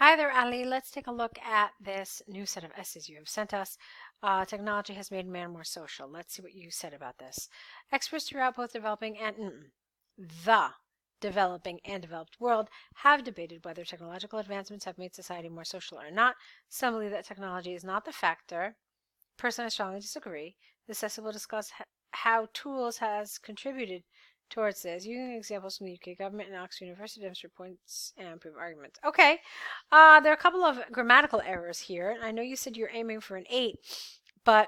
Hi there, Ali. Let's take a look at this new set of essays you have sent us. Technology has made man more social. Let's see what you said about this. Experts throughout both developing and the developing and developed world have debated whether technological advancements have made society more social or not. Some believe that technology is not the factor. Personally, I strongly disagree. This essay will discuss how tools has contributed towards this, using examples from the UK government and Oxford University to demonstrate points and prove arguments. Okay, there are a couple of grammatical errors here. I know you said you're aiming for an 8, but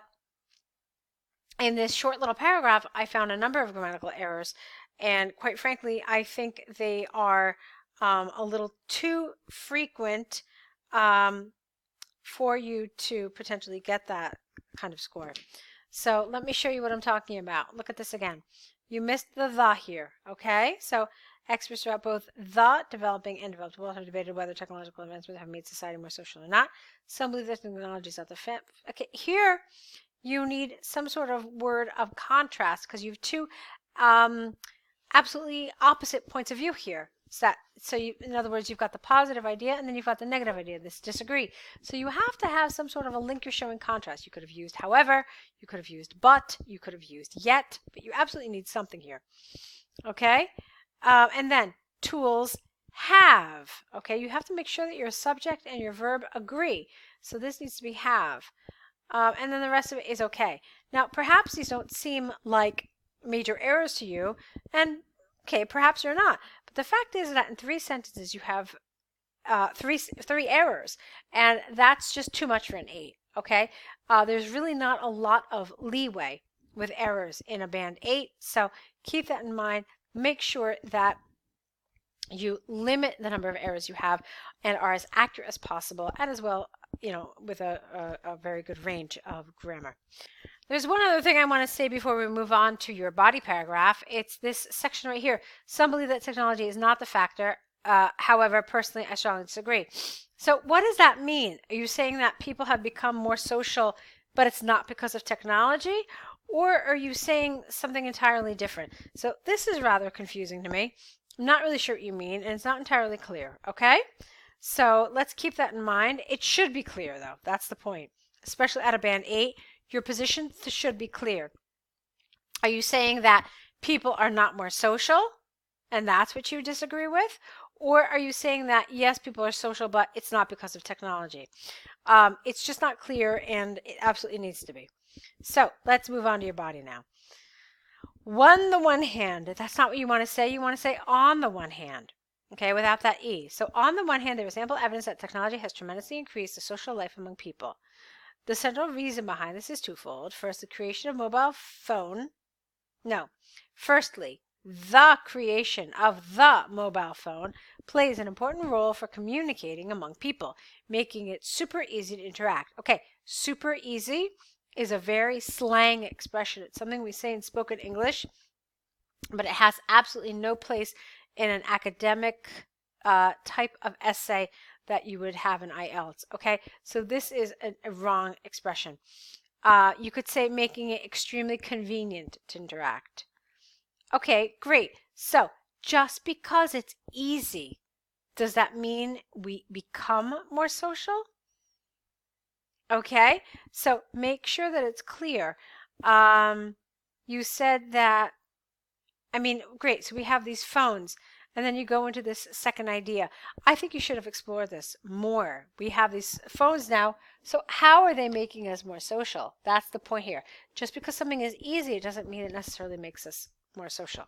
in this short little paragraph, I found a number of grammatical errors, and quite frankly, I think they are a little too frequent for you to potentially get that kind of score. So let me show you what I'm talking about. Look at this again. You missed the here, okay? So experts throughout both the developing and developed world have debated whether technological advancements have made society more social or not. Some believe that technology is not the okay, here you need some sort of word of contrast because you have two absolutely opposite points of view here. In other words, you've got the positive idea and then you've got the negative idea. This disagree. So you have to have some sort of a link you're showing contrast. You could have used however, you could have used but, you could have used yet, but you absolutely need something here. Okay? And then tools have. Okay? You have to make sure that your subject and your verb agree. So this needs to be have. And then the rest of it is okay. Now, perhaps these don't seem like major errors to you, and okay, perhaps you're not. But the fact is that in 3 sentences you have three errors, and that's just too much for an 8. Okay, there's really not a lot of leeway with errors in a band 8, so keep that in mind. Make sure that you limit the number of errors you have and are as accurate as possible, and as well, with a very good range of grammar. There's one other thing I want to say before we move on to your body paragraph. It's this section right here. Some believe that technology is not the factor. However, personally, I strongly disagree. So what does that mean? Are you saying that people have become more social, but it's not because of technology? Or are you saying something entirely different? So this is rather confusing to me. I'm not really sure what you mean, and it's not entirely clear, okay? So let's keep that in mind. It should be clear, though. That's the point. Especially at a band 8, your position should be clear. Are you saying that people are not more social, and that's what you disagree with? Or are you saying that, yes, people are social, but it's not because of technology? It's just not clear, and it absolutely needs to be. So let's move on to your body now. On the one hand, that's not what you want to say. You want to say on the one hand, okay, without that E. So on the one hand, there is ample evidence that technology has tremendously increased the social life among people. The central reason behind this is twofold. First, the creation of Firstly, the creation of the mobile phone plays an important role for communicating among people, making it super easy to interact. Okay, super easy is a very slang expression. It's something we say in spoken English, but it has absolutely no place in an academic type of essay that you would have in IELTS. Okay, so this is a wrong expression. You could say making it extremely convenient to interact. Okay, great. So just because it's easy, does that mean we become more social? Okay, so make sure that it's clear. You said that, great. So we have these phones, and then you go into this second idea. I think you should have explored this more. We have these phones now, so how are they making us more social? That's the point here. Just because something is easy, it doesn't mean it necessarily makes us more social.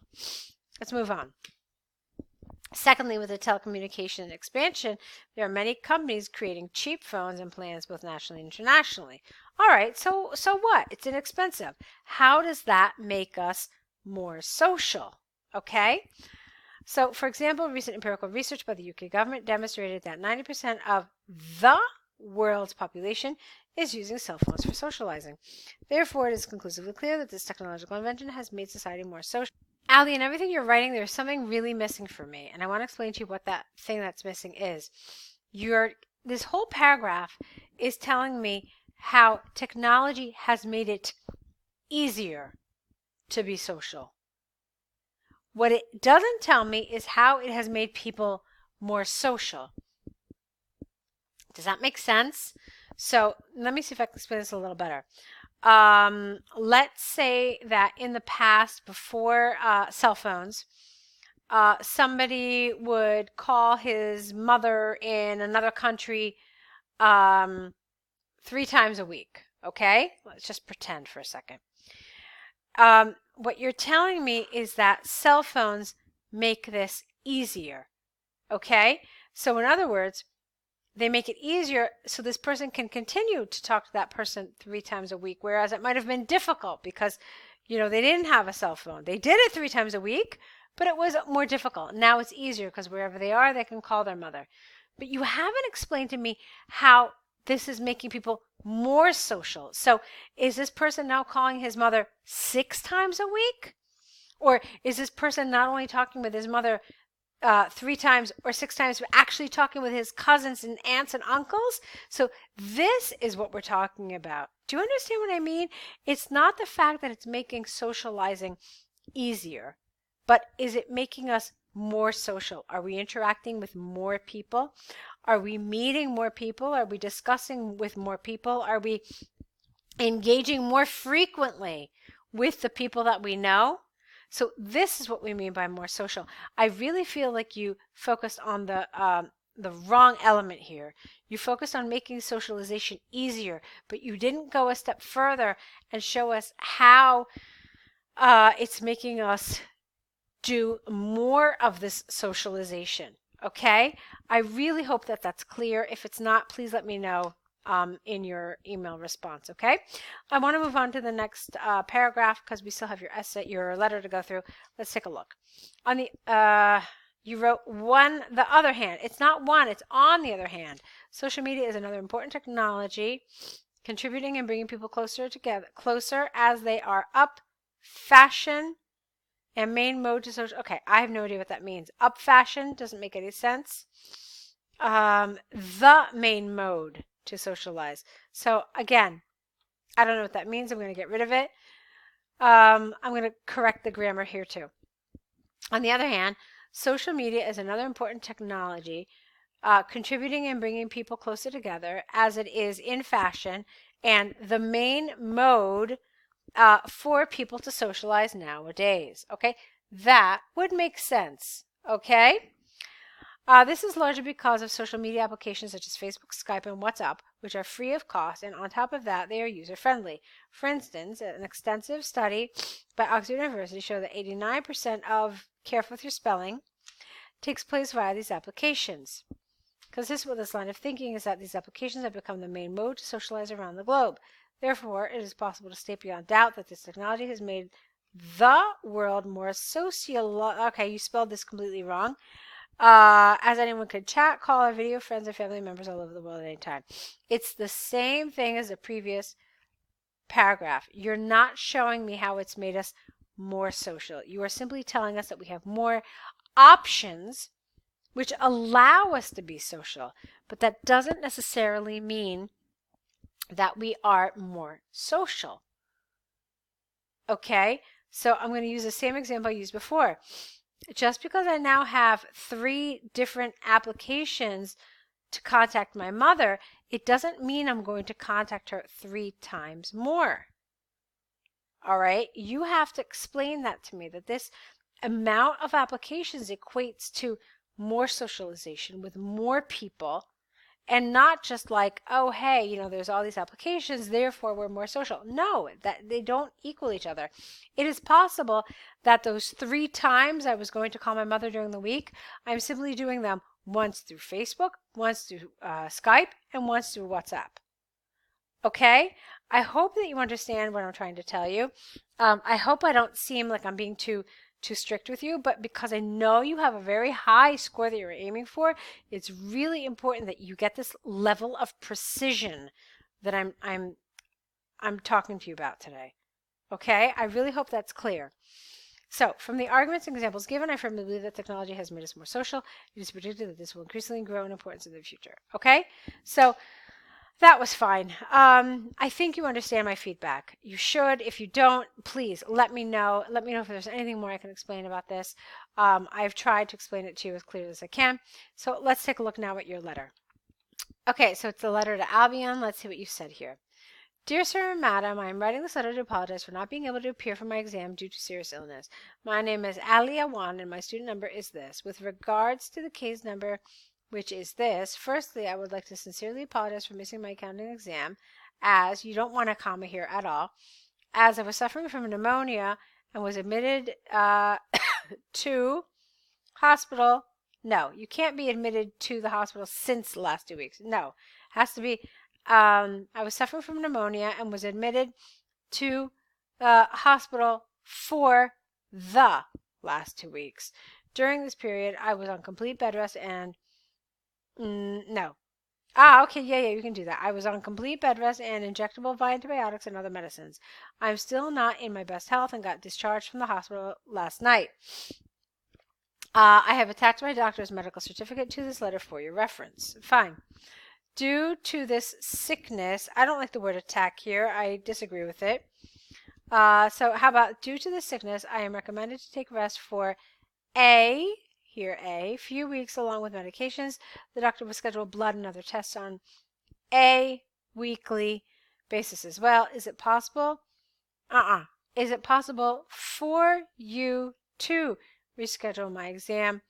Let's move on. Secondly, with the telecommunication expansion, there are many companies creating cheap phones and plans both nationally and internationally. All right, so what? It's inexpensive. How does that make us more social? Okay? So, for example, recent empirical research by the UK government demonstrated that 90% of the world's population is using cell phones for socializing. Therefore, it is conclusively clear that this technological invention has made society more social. Ali, in everything you're writing, there's something really missing for me, and I want to explain to you what that thing that's missing is. This whole paragraph is telling me how technology has made it easier to be social. What it doesn't tell me is how it has made people more social. Does that make sense? So let me see if I can explain this a little better. Let's say that in the past, before cell phones, somebody would call his mother in another country 3 times a week. Okay? Let's just pretend for a second. What you're telling me is that cell phones make this easier. Okay? So in other words, they make it easier so this person can continue to talk to that person 3 times a week, whereas it might have been difficult because, they didn't have a cell phone. They did it 3 times a week, but it was more difficult. Now it's easier because wherever they are, they can call their mother. But you haven't explained to me how this is making people more social. So is this person now calling his mother 6 times a week? Or is this person not only talking with his mother 3 times or 6 times, but actually talking with his cousins and aunts and uncles? So this is what we're talking about. Do you understand what I mean? It's not the fact that it's making socializing easier, but is it making us more social? Are we interacting with more people? Are we meeting more people? Are we discussing with more people? Are we engaging more frequently with the people that we know? So this is what we mean by more social. I really feel like you focused on the wrong element here. You focused on making socialization easier, but you didn't go a step further and show us how it's making us do more of this socialization. Okay? I really hope that that's clear. If it's not, please let me know in your email response. Okay? I want to move on to the next paragraph because we still have your letter to go through. Let's take a look. On the you wrote the other hand. It's not one, it's on the other hand. Social media is another important technology contributing and bringing people closer as they are up fashion and main mode to social. Okay, I have no idea what that means. Up fashion doesn't make any sense. The main mode to socialize. So again, I don't know what that means. I'm going to get rid of it. I'm going to correct the grammar here too. On the other hand, social media is another important technology contributing and bringing people closer together as it is in fashion and the main mode for people to socialize nowadays. Okay, that would make sense. Okay, this is largely because of social media applications such as Facebook, Skype, and WhatsApp, which are free of cost, and on top of that, they are user-friendly. For instance, an extensive study by Oxford University showed that 89% of, careful with your spelling, takes place via these applications. Consistent with this line of thinking is that these applications have become the main mode to socialize around the globe. Therefore, it is possible to state beyond doubt that this technology has made the world more okay, you spelled this completely wrong. As anyone could chat, call, or video friends and family members all over the world at any time. It's the same thing as the previous paragraph. You're not showing me how it's made us more social. You are simply telling us that we have more options which allow us to be social, but that doesn't necessarily mean that we are more social. Okay, so I'm going to use the same example I used before. Just because I now have 3 different applications to contact my mother, it doesn't mean I'm going to contact her 3 times more. All right, you have to explain that to me, that this amount of applications equates to more socialization with more people, and not just like, oh, hey, there's all these applications, therefore we're more social. No, that they don't equal each other. It is possible that those 3 times I was going to call my mother during the week, I'm simply doing them once through Facebook, once through Skype, and once through WhatsApp. Okay? I hope that you understand what I'm trying to tell you. I hope I don't seem like I'm being too strict with you, but because I know you have a very high score that you're aiming for, it's really important that you get this level of precision that I'm talking to you about today. Okay? I really hope that's clear. So, from the arguments and examples given, I firmly believe that technology has made us more social. It is predicted that this will increasingly grow in importance in the future. Okay? So, that was fine. I think you understand my feedback. You should. If you don't, please let me know. Let me know if there's anything more I can explain about this. I've tried to explain it to you as clearly as I can. So let's take a look now at your letter. Okay, so it's the letter to Albion. Let's see what you said here. Dear Sir and Madam, I am writing this letter to apologize for not being able to appear for my exam due to serious illness. My name is Alia Wan and my student number is this. With regards to the case number, which is this, firstly, I would like to sincerely apologize for missing my accounting exam, as you don't want a comma here at all, as I was suffering from pneumonia and was admitted to hospital. No, you can't be admitted to the hospital since the last 2 weeks. No, has to be. I was suffering from pneumonia and was admitted to the hospital for the last 2 weeks. During this period, I was on complete bed rest and no. Okay, yeah, you can do that. I was on complete bed rest and injectable antibiotics and other medicines. I'm still not in my best health and got discharged from the hospital last night. I have attached my doctor's medical certificate to this letter for your reference. Fine. Due to this sickness, I don't like the word attack here. I disagree with it. So how about due to this sickness, I am recommended to take rest for a few weeks along with medications. The doctor will schedule blood and other tests on a weekly basis as well. Is it possible? Is it possible for you to reschedule my exam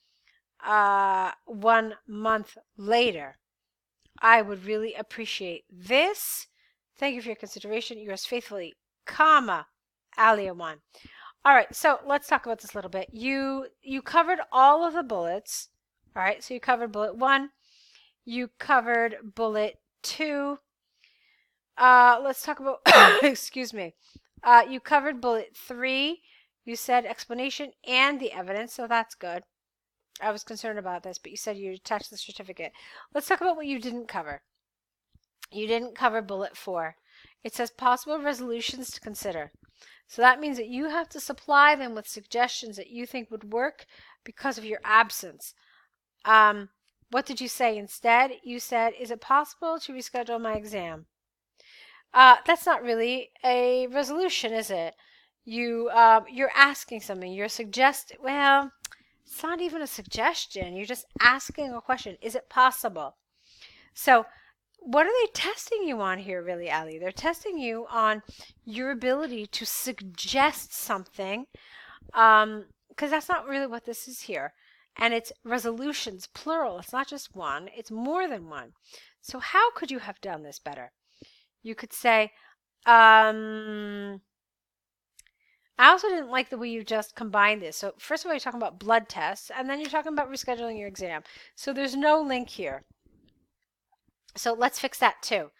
1 month later? I would really appreciate this. Thank you for your consideration. Yours faithfully, comma, Alia 1. All right, so let's talk about this a little bit. You covered all of the bullets. All right, so you covered bullet 1. You covered bullet 2. Let's talk about, excuse me. You covered bullet 3. You said explanation and the evidence, so that's good. I was concerned about this, but you said you attached the certificate. Let's talk about what you didn't cover. You didn't cover bullet 4. It says possible resolutions to consider. So that means that you have to supply them with suggestions that you think would work because of your absence. What did you say instead? You said, is it possible to reschedule my exam? That's not really a resolution, is it? You're asking something. You're suggesting, well, it's not even a suggestion. You're just asking a question. Is it possible? So what are they testing you on here, really, Ali? They're testing you on your ability to suggest something, because that's not really what this is here. And it's resolutions, plural. It's not just one. It's more than one. So how could you have done this better? You could say, I also didn't like the way you just combined this. So first of all, you're talking about blood tests, and then you're talking about rescheduling your exam. So there's no link here. So let's fix that too.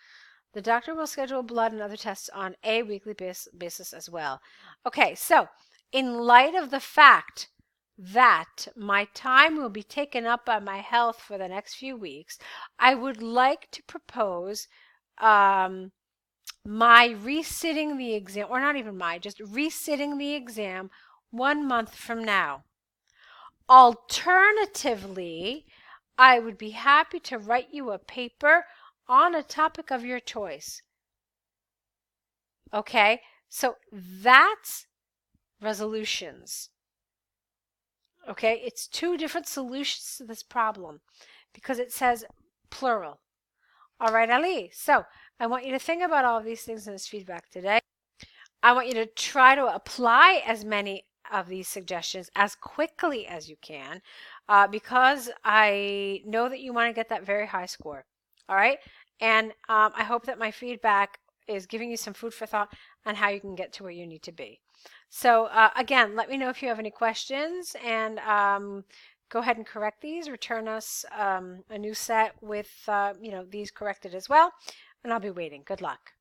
The doctor will schedule blood and other tests on a weekly basis as well. Okay, so in light of the fact that my time will be taken up by my health for the next few weeks, I would like to propose my resitting the exam, or not even just resitting the exam 1 month from now. Alternatively, I would be happy to write you a paper on a topic of your choice. Okay, so that's resolutions. Okay, it's 2 different solutions to this problem because it says plural. All right, Ali, so I want you to think about all of these things in this feedback today. I want you to try to apply as many of these suggestions as quickly as you can because I know that you want to get that very high score. All right, and I hope that my feedback is giving you some food for thought on how you can get to where you need to be. So again, let me know if you have any questions, and go ahead and correct these. Return us a new set with these corrected as well, and I'll be waiting. Good luck.